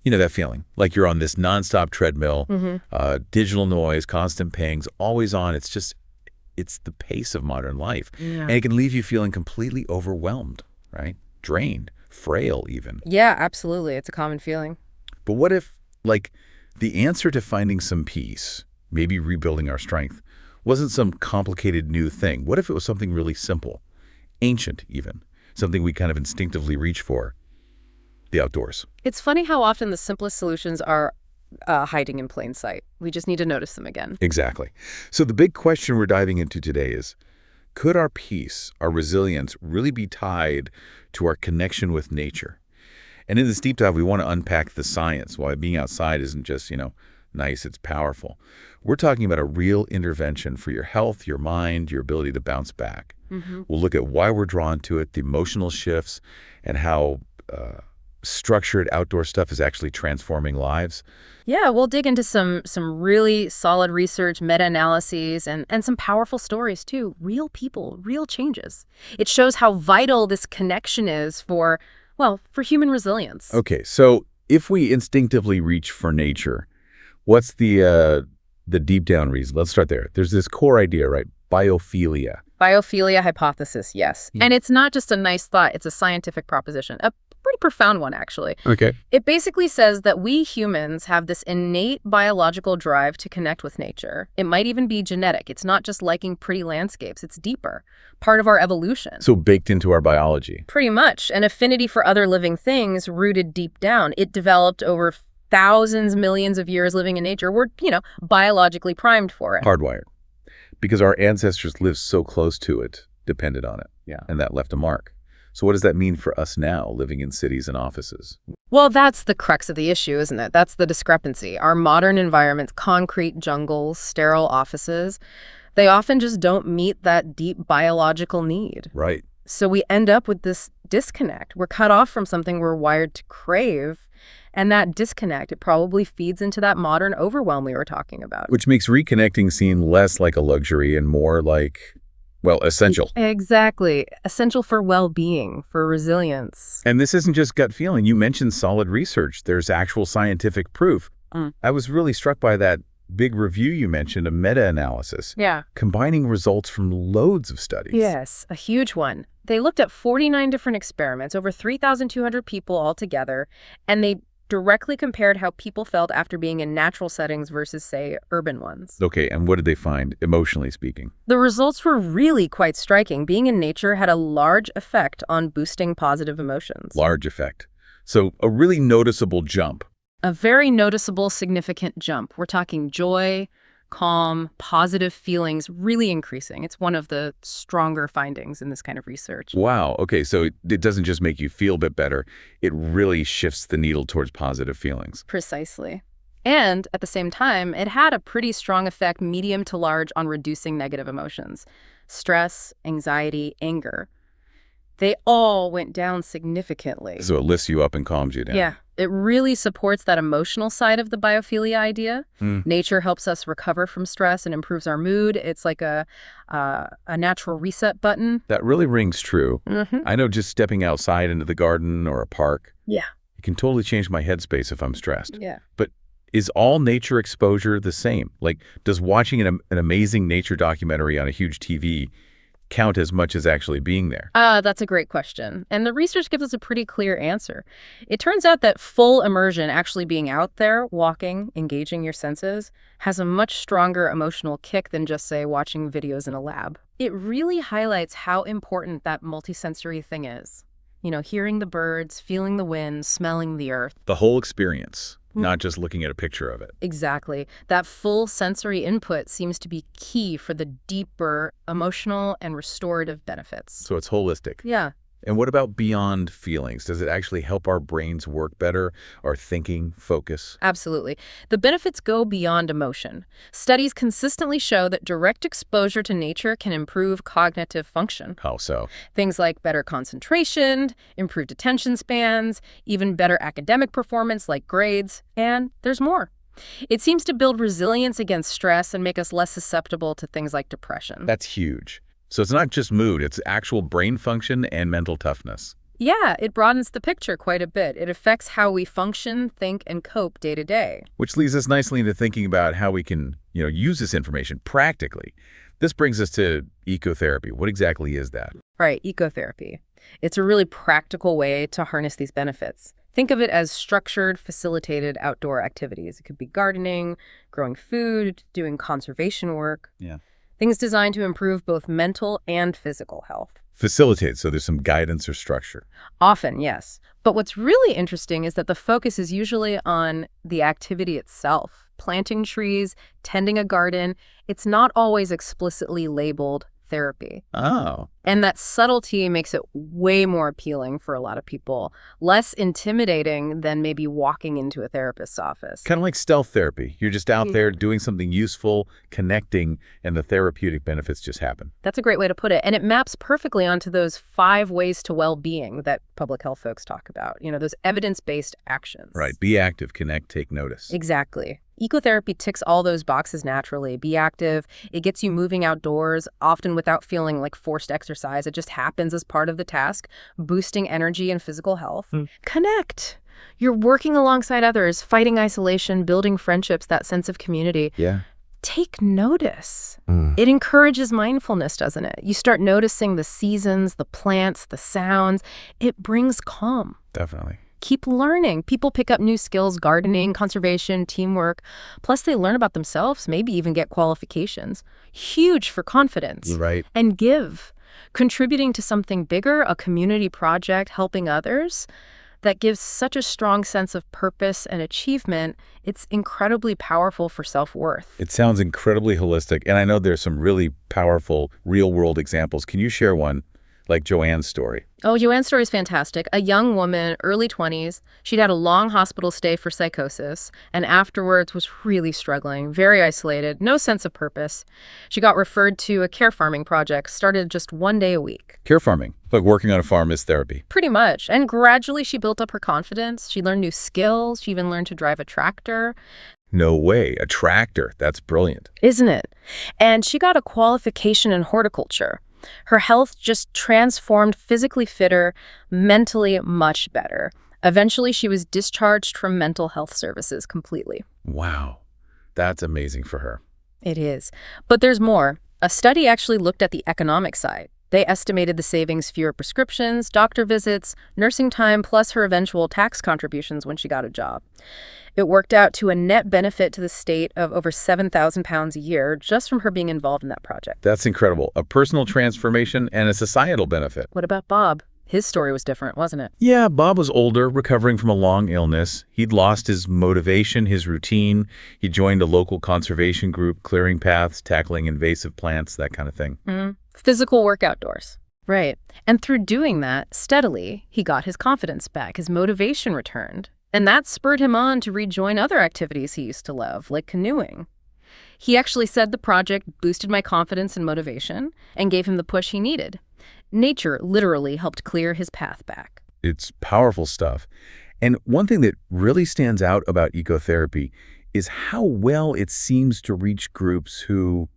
You know that feeling, like you're on this nonstop treadmill, Hmm. digital noise, constant pings, always on. It's the pace of modern life. Yeah. And it can leave you feeling completely overwhelmed, right? Drained, frail even. Yeah, absolutely. It's a common feeling. But what if, like, the answer to finding some peace, maybe rebuilding our strength, wasn't some complicated new thing? What if it was something really simple, ancient even, something we kind of instinctively reach for? The outdoors. It's funny how often the simplest solutions are hiding in plain sight. We just need to notice them again. Exactly. So the big question we're diving into today is, could our peace, our resilience, really be tied to our connection with nature? And in this deep dive, we want to unpack the science. Why being outside isn't just, nice, it's powerful. We're talking about a real intervention for your health, your mind, your ability to bounce back. We'll look at why we're drawn to it, the emotional shifts, and how structured outdoor stuff is actually transforming lives. Yeah, we'll dig into some really solid research, meta-analyses, and some powerful stories too. Real people, real changes. It shows how vital this connection is for human resilience. Okay, so if we instinctively reach for nature, what's the deep down reason? Let's start there. There's this core idea, right? Biophilia. Biophilia hypothesis, yes. Hmm. And it's not just a nice thought, it's a scientific proposition. A pretty profound one, actually. Okay. It basically says that we humans have this innate biological drive to connect with nature. It might even be genetic. It's not just liking pretty landscapes. It's deeper, part of our evolution. So baked into our biology. Pretty much. An affinity for other living things rooted deep down. It developed over thousands, millions of years living in nature. We're, biologically primed for it. Hardwired. Because our ancestors lived so close to it, depended on it. Yeah. And that left a mark. So what does that mean for us now, living in cities and offices? Well, that's the crux of the issue, isn't it? That's the discrepancy. Our modern environments, concrete jungles, sterile offices, they often just don't meet that deep biological need. Right. So we end up with this disconnect. We're cut off from something we're wired to crave. And that disconnect, it probably feeds into that modern overwhelm we were talking about. Which makes reconnecting seem less like a luxury and more like, essential. Exactly. Essential for well-being, for resilience. And this isn't just gut feeling. You mentioned solid research. There's actual scientific proof. I was really struck by that big review you mentioned, a meta-analysis. Yeah. Combining results from loads of studies. Yes, a huge one. They looked at 49 different experiments, over 3,200 people altogether, and they directly compared how people felt after being in natural settings versus, say, urban ones. Okay, and what did they find, emotionally speaking? The results were really quite striking. Being in nature had a large effect on boosting positive emotions. Large effect. So a really noticeable jump. A very noticeable, significant jump. We're talking joy, calm, positive feelings really increasing. It's one of the stronger findings in this kind of research. Wow. Okay, so it doesn't just make you feel a bit better. It really shifts the needle towards positive feelings. Precisely. And at the same time, it had a pretty strong effect, medium to large, on reducing negative emotions. Stress, anxiety, anger. They all went down significantly. So it lifts you up and calms you down. Yeah. It really supports that emotional side of the biophilia idea. Nature helps us recover from stress and improves our mood. It's like a natural reset button. That really rings true. I know just stepping outside into the garden or a park, Yeah. it can totally change my headspace if I'm stressed. Yeah. But is all nature exposure the same? Like, does watching an amazing nature documentary on a huge TV count as much as actually being there? That's a great question. And the research gives us a pretty clear answer. It turns out that full immersion, actually being out there, walking, engaging your senses, has a much stronger emotional kick than just, say, watching videos in a lab. It really highlights how important that multisensory thing is. Hearing the birds, feeling the wind, smelling the earth. The whole experience, not just looking at a picture of it. Exactly. That full sensory input seems to be key for the deeper emotional and restorative benefits. So it's holistic. Yeah. And what about beyond feelings? Does it actually help our brains work better, our thinking, focus? Absolutely. The benefits go beyond emotion. Studies consistently show that direct exposure to nature can improve cognitive function. How so? Things like better concentration, improved attention spans, even better academic performance like grades, and there's more. It seems to build resilience against stress and make us less susceptible to things like depression. That's huge. So it's not just mood, it's actual brain function and mental toughness. Yeah, it broadens the picture quite a bit. It affects how we function, think, and cope day to day. Which leads us nicely into thinking about how we can, use this information practically. This brings us to ecotherapy. What exactly is that? Right, ecotherapy. It's a really practical way to harness these benefits. Think of it as structured, facilitated outdoor activities. It could be gardening, growing food, doing conservation work. Yeah. Things designed to improve both mental and physical health. Facilitate, so there's some guidance or structure. Often, yes. But what's really interesting is that the focus is usually on the activity itself. Planting trees, tending a garden, it's not always explicitly labeled therapy. Oh. And that subtlety makes it way more appealing for a lot of people, less intimidating than maybe walking into a therapist's office. Kind of like stealth therapy. You're just out there doing something useful, connecting, and the therapeutic benefits just happen. That's a great way to put it. And it maps perfectly onto those 5 ways to well-being that public health folks talk about, those evidence-based actions. Right. Be active, connect, take notice. Exactly. Ecotherapy ticks all those boxes naturally. Be active. It gets you moving outdoors, often without feeling like forced exercise. It just happens as part of the task, boosting energy and physical health. Connect. You're working alongside others, fighting isolation, building friendships, that sense of community. Yeah. Take notice. It encourages mindfulness, doesn't it? You start noticing the seasons, the plants, the sounds. It brings calm. Definitely. Keep learning. People pick up new skills, gardening, conservation, teamwork. Plus, they learn about themselves, maybe even get qualifications. Huge for confidence. Right. And give. Contributing to something bigger, a community project, helping others, that gives such a strong sense of purpose and achievement. It's incredibly powerful for self-worth. It sounds incredibly holistic, and I know there's some really powerful real-world examples. Can you share one, like Joanne's story? Oh, Joanne's story is fantastic. A young woman, early 20s. She'd had a long hospital stay for psychosis, and afterwards was really struggling, very isolated, no sense of purpose. She got referred to a care farming project, started just 1 day a week. Care farming, like working on a farm is therapy. Pretty much. And gradually she built up her confidence. She learned new skills. She even learned to drive a tractor. No way, a tractor. That's brilliant. Isn't it? And she got a qualification in horticulture. Her health just transformed, physically fitter, mentally much better. Eventually, she was discharged from mental health services completely. Wow, that's amazing for her. It is. But there's more. A study actually looked at the economic side. They estimated the savings: fewer prescriptions, doctor visits, nursing time, plus her eventual tax contributions when she got a job. It worked out to a net benefit to the state of over £7,000 a year just from her being involved in that project. That's incredible. A personal transformation and a societal benefit. What about Bob? His story was different, wasn't it? Yeah, Bob was older, recovering from a long illness. He'd lost his motivation, his routine. He joined a local conservation group, clearing paths, tackling invasive plants, that kind of thing. Physical work outdoors. Right. And through doing that, steadily, he got his confidence back, his motivation returned. And that spurred him on to rejoin other activities he used to love, like canoeing. He actually said the project boosted my confidence and motivation and gave him the push he needed. Nature literally helped clear his path back. It's powerful stuff. And one thing that really stands out about ecotherapy is how well it seems to reach groups who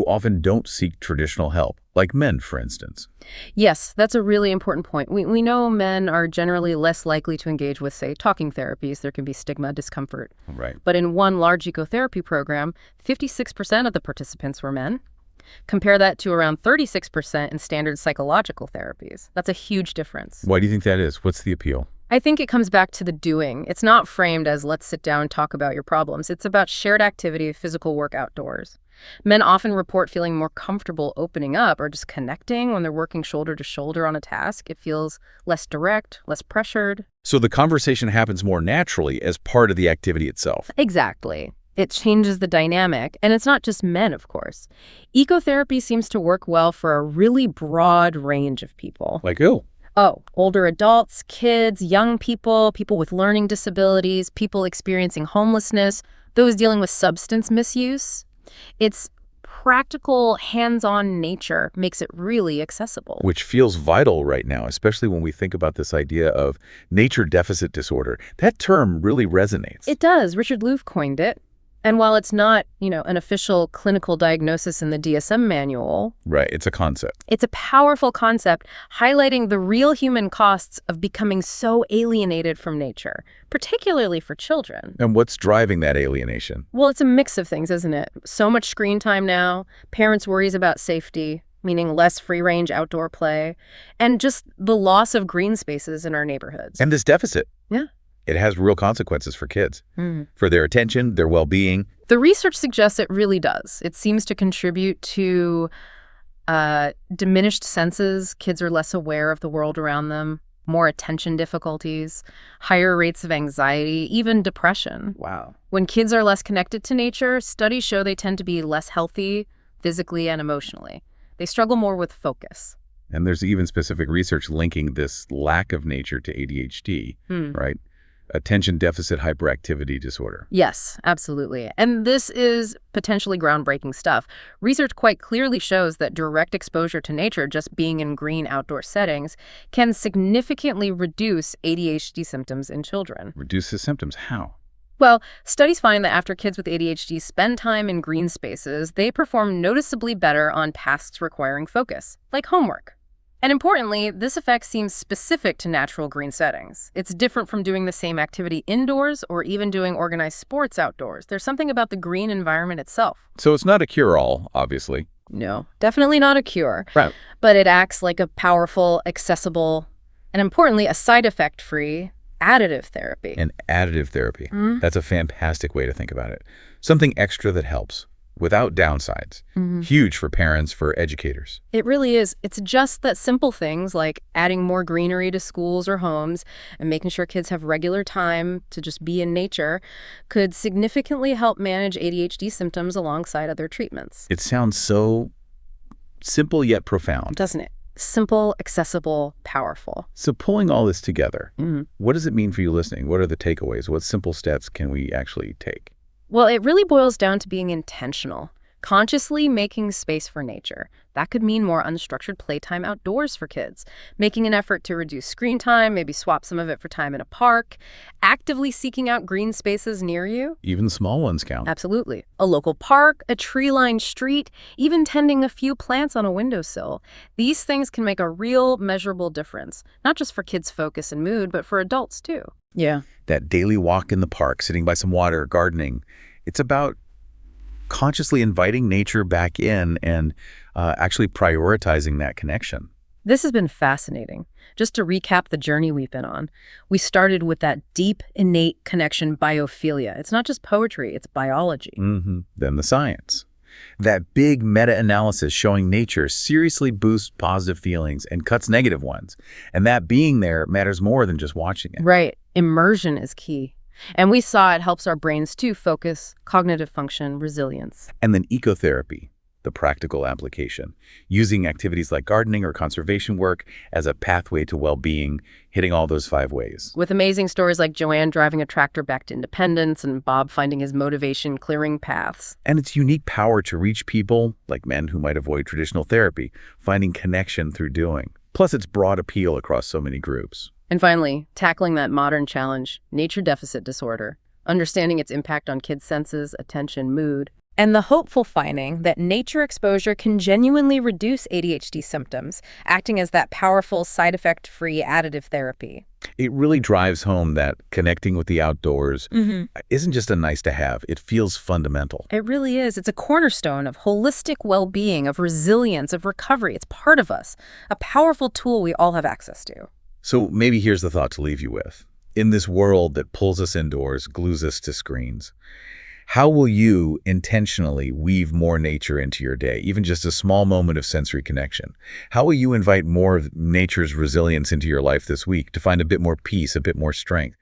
often don't seek traditional help, like men, for instance. Yes, that's a really important point. We know men are generally less likely to engage with, say, talking therapies. There can be stigma, discomfort. Right. But in one large ecotherapy program, 56% of the participants were men. Compare that to around 36% in standard psychological therapies. That's a huge difference. Why do you think that is? What's the appeal? I think it comes back to the doing. It's not framed as let's sit down and talk about your problems. It's about shared activity, physical work outdoors. Men often report feeling more comfortable opening up or just connecting when they're working shoulder to shoulder on a task. It feels less direct, less pressured. So the conversation happens more naturally as part of the activity itself. Exactly. It changes the dynamic, and it's not just men, of course. Ecotherapy seems to work well for a really broad range of people. Like who? Oh, older adults, kids, young people, people with learning disabilities, people experiencing homelessness, those dealing with substance misuse. Its practical, hands-on nature makes it really accessible. Which feels vital right now, especially when we think about this idea of nature deficit disorder. That term really resonates. It does. Richard Louv coined it. And while it's not, an official clinical diagnosis in the DSM manual, Right, it's a concept. it's a powerful concept highlighting the real human costs of becoming so alienated from nature, particularly for children. And what's driving that alienation? Well, it's a mix of things, isn't it? So much screen time now, parents' worries about safety, meaning less free-range outdoor play, and just the loss of green spaces in our neighborhoods. And this deficit. Yeah. It has real consequences for kids, Mm. for their attention, their well-being. The research suggests it really does. It seems to contribute to diminished senses. Kids are less aware of the world around them, more attention difficulties, higher rates of anxiety, even depression. Wow. When kids are less connected to nature, studies show they tend to be less healthy physically and emotionally. They struggle more with focus. And there's even specific research linking this lack of nature to ADHD, right? Attention deficit hyperactivity disorder. Yes, absolutely. And this is potentially groundbreaking stuff. Research quite clearly shows that direct exposure to nature, just being in green outdoor settings, can significantly reduce ADHD symptoms in children. Reduce the symptoms. How? Well, studies find that after kids with ADHD spend time in green spaces, they perform noticeably better on tasks requiring focus, like homework. And importantly, this effect seems specific to natural green settings. It's different from doing the same activity indoors or even doing organized sports outdoors. There's something about the green environment itself. So it's not a cure-all, obviously. No, definitely not a cure. Right. But it acts like a powerful, accessible, and importantly, a side effect-free additive therapy. An additive therapy. That's a fantastic way to think about it. Something extra that helps, without downsides. Huge for parents, for educators. It really is. It's just that simple things like adding more greenery to schools or homes and making sure kids have regular time to just be in nature could significantly help manage ADHD symptoms alongside other treatments. It sounds so simple yet profound. Doesn't it? Simple, accessible, powerful. So pulling all this together, what does it mean for you listening? What are the takeaways? What simple steps can we actually take? Well, it really boils down to being intentional, consciously making space for nature. That could mean more unstructured playtime outdoors for kids, making an effort to reduce screen time, maybe swap some of it for time in a park, actively seeking out green spaces near you. Even small ones count. Absolutely. A local park, a tree-lined street, even tending a few plants on a windowsill. These things can make a real measurable difference, not just for kids' focus and mood, but for adults too. Yeah. That daily walk in the park, sitting by some water, gardening, it's about consciously inviting nature back in and actually prioritizing that connection. This has been fascinating. Just to recap the journey we've been on, we started with that deep, innate connection biophilia. It's not just poetry, it's biology. Then the science. That big meta-analysis showing nature seriously boosts positive feelings and cuts negative ones. And that being there matters more than just watching it. Right. Immersion is key. And we saw it helps our brains too focus, cognitive function, resilience. And then ecotherapy, the practical application, using activities like gardening or conservation work as a pathway to well-being, hitting all those 5 ways. With amazing stories like Joanne driving a tractor back to independence and Bob finding his motivation clearing paths. And its unique power to reach people, like men who might avoid traditional therapy, finding connection through doing. Plus its broad appeal across so many groups. And finally, tackling that modern challenge, nature deficit disorder, understanding its impact on kids' senses, attention, mood, and the hopeful finding that nature exposure can genuinely reduce ADHD symptoms, acting as that powerful side effect-free additive therapy. It really drives home that connecting with the outdoors isn't just a nice to have, it feels fundamental. It really is. It's a cornerstone of holistic well-being, of resilience, of recovery. It's part of us, a powerful tool we all have access to. So maybe here's the thought to leave you with. In this world that pulls us indoors, glues us to screens, how will you intentionally weave more nature into your day, even just a small moment of sensory connection? How will you invite more of nature's resilience into your life this week to find a bit more peace, a bit more strength?